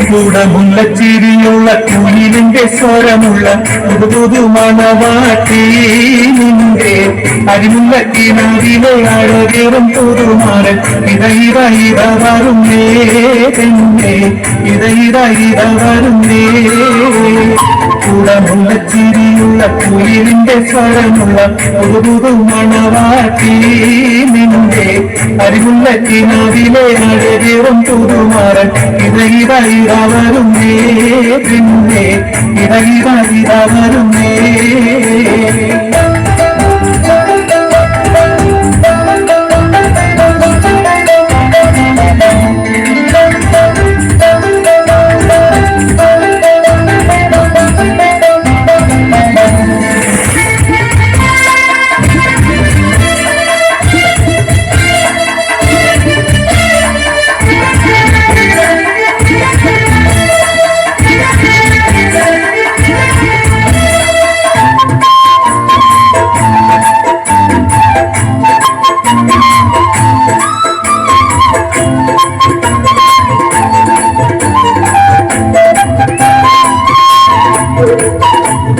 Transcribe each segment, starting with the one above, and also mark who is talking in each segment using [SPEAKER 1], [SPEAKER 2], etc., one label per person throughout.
[SPEAKER 1] കൂടമുള്ള ചിരിയുള്ള കുയിലിന്റെ സ്വരമുള്ള പുതു മണവാട്ടി നിന്റെ അരിമുള്ള കിണറിലെ അഴകേറും പുതുമാരൻ ഇത വരുന്നേ തന്നെ ഇത വരുന്നേ കൂടമുള്ള ചിരിയുള്ള കുയിലിന്റെ സ്വരമുള്ള പുതു മണവാട്ടി നിന്റെ അരിമുള്ള കിണറിലെ അഴകേറും പുതുമാരൻ ഇത വരുന്നേ പിന്നെ ഇത വരുന്നേ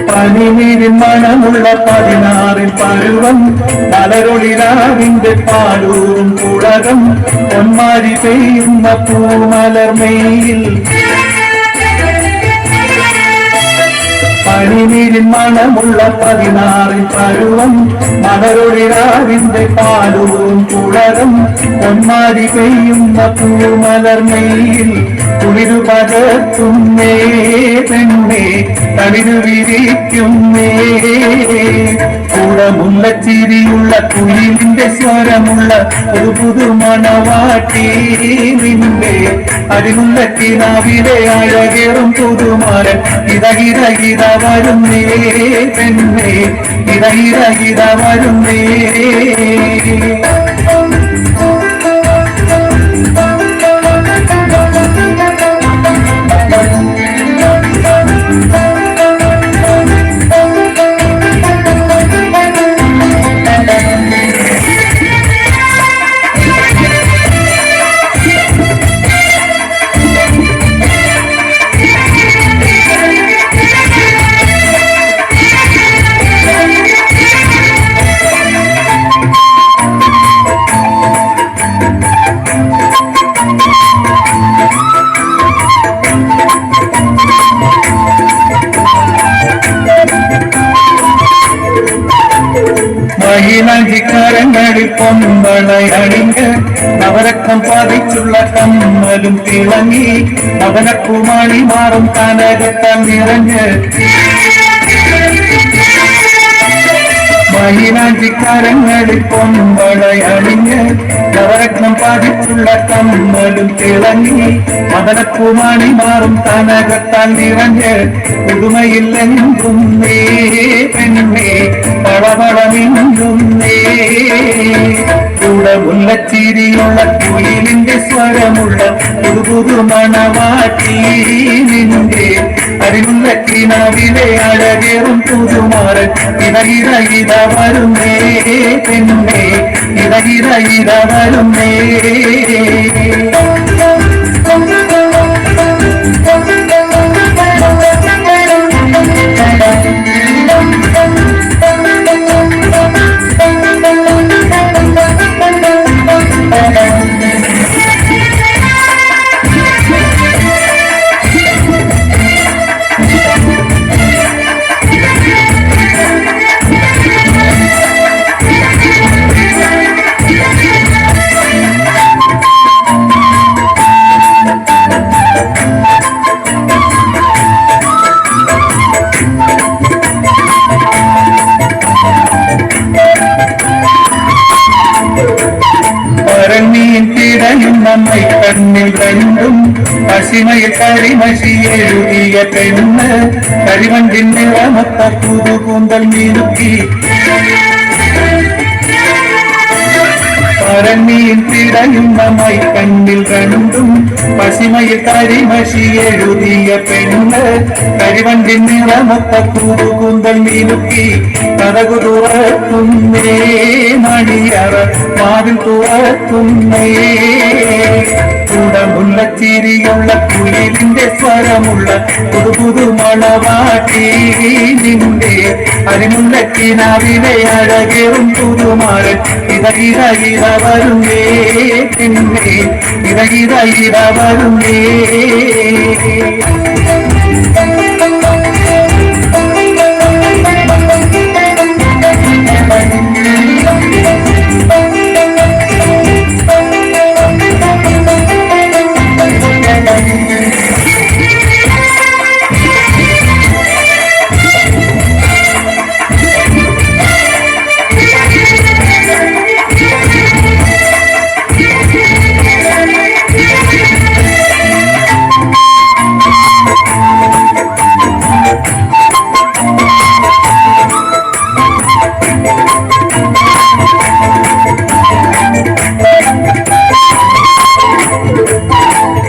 [SPEAKER 1] പനിനീരിൻ മണമുള്ള 16 പരുവം മലരൊളിരാവിന്റെ പാലൂരും കുളകം പൊന്മാരി പെയ്യുന്ന പൂമലർമയിൽ പനിനീരിൻ മണമുള്ള 16 പരുവം മലരൊളിരാവിന്റെ പാലൂരും കുളകം പൊന്മാരി പെയ്യുന്ന പൂമലർമയിൽ കുളിരു പകർത്തുന്നേ പെണ്ണേ തളിരു വിരിക്കുന്നേ കൂടമുള്ള ചിരിയുള്ള കുയിലിന്റെ സ്വരമുള്ള ഒരു പുതു മണവാട്ടി നിന്റെ അരിമുള്ള കിനാവിലെ അഴകേറും പുതുമാരൻ ഇത വരുന്നേ പെണ്ണേ ഇത വരുന്നേ മയിലാഞ്ചിക്കാരങ്ങളിൽ പൊമ്പളയണിഞ്ഞ് നവരക്കം പതിച്ചുള്ള കമ്മലും തിളങ്ങി നവനക്കുമാണി മാറും കനകത്താൽ നിറഞ്ഞ് മയിലാഞ്ചിക്കാരങ്ങളിൽ പൊമ്പളയണിഞ്ഞ് നവരത്നം പതിച്ചുള്ള കമ്മലും തിളങ്ങി മദനക്കുമാണി മാറും കനകത്താൽ നിറഞ്ഞ് പുതുമയില്ലെങ്കും നേ പെണ്ണേ പളവളമിന്നുന്നേ കൂടമുള്ള ചിരിയുള്ള കുയിലിന്റെ സ്വരമുള്ള പുതു മണവാട്ടി നിന്റെ അരിമുള്ള കിനാവിലെ അഴകേറും പുതുമാരൻ ഇത വരുന്നേ പെണ്ണേ ഇത വരുന്നേ പശിമയിൽ കരിമഷി എഴുതിയ പെണ്ണ് കരിവണ്ടിൻ നിറമൊത്ത പുതുകൂന്തൽ മിനുക്കി പരന്നിയിൽ പിടയുന്ന മൈക്കണ്ണിൽ കണ്ടും പശിമയിൽ കരിമഷി എഴുതിയ പെണ്ണ് കരിവണ്ടിൻ നിറമൊത്ത പുതുകൂന്തൽ മിനുക്കി കഥകു തുറക്കുന്നേ മണിയറ വാതിൽ തുറക്കുന്നേ ചൂടമുള്ള ചിരിയുള്ള കുയിലിന്റെ സ്വരമുള്ള പുതു മണവാട്ടി നിന്റെ അരിമുള്ള കിനാവിലെ അഴകേറും പുതുമാരൻ ഇത വരുന്നേ പിന്നെ ഇത വരുന്നേ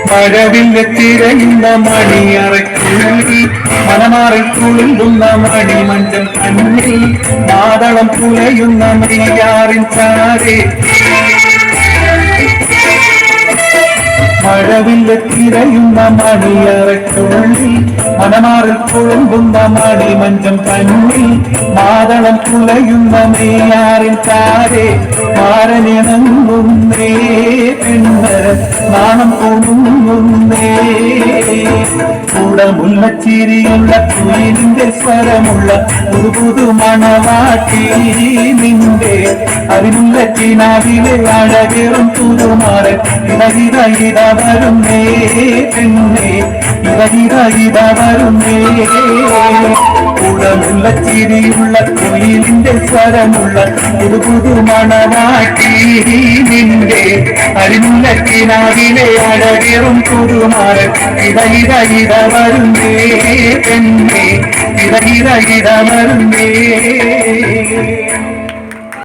[SPEAKER 1] മഴവില്ല തിരയുന്ന മണിയറയ്ക്കുള്ളിൽ മനമാറിൽ കുളിരുന്ന മണിമഞ്ചം കണ്ണിൽ മാതളം പുലയുന്ന നെയ്യാറിൻ ചാരെ മഴവില്ല തിരയുന്ന മണിയറയ്ക്കുള്ളിൽ മനമാറിൽ കുളുമ്പുന്ന മണിമഞ്ചം കണ്ണിൽ മാതളം പുലയുന്ന നെയ്യാറിൻ ചാരെ മാരനിണങ്ങുന്നേ പെണ്ണ് നാണം തോന്നുന്നേ കൂടമുള്ള ചിരിയുള്ള കുയിലിന്റെ സ്വരമുള്ള പുതു മണവാട്ടി നിന്റെ അതിനുള്ള കിനാവിലെ അഴകേറും പുതുമാരൻ ഇത വരുന്നേ പെണ്ണേ ഇത വരുന്നേ കൂടമുള്ള ചിരിയുള്ള കുയിലിന്റെ സ്വരമുള്ള പുതു മണവാട്ടി നിന്റെ അരിമുള്ള കിനാവിലെ അഴകേറും പുതുമാരൻ ഇത വരുന്നേ പെണ്ണേ ഇത വരുന്നേ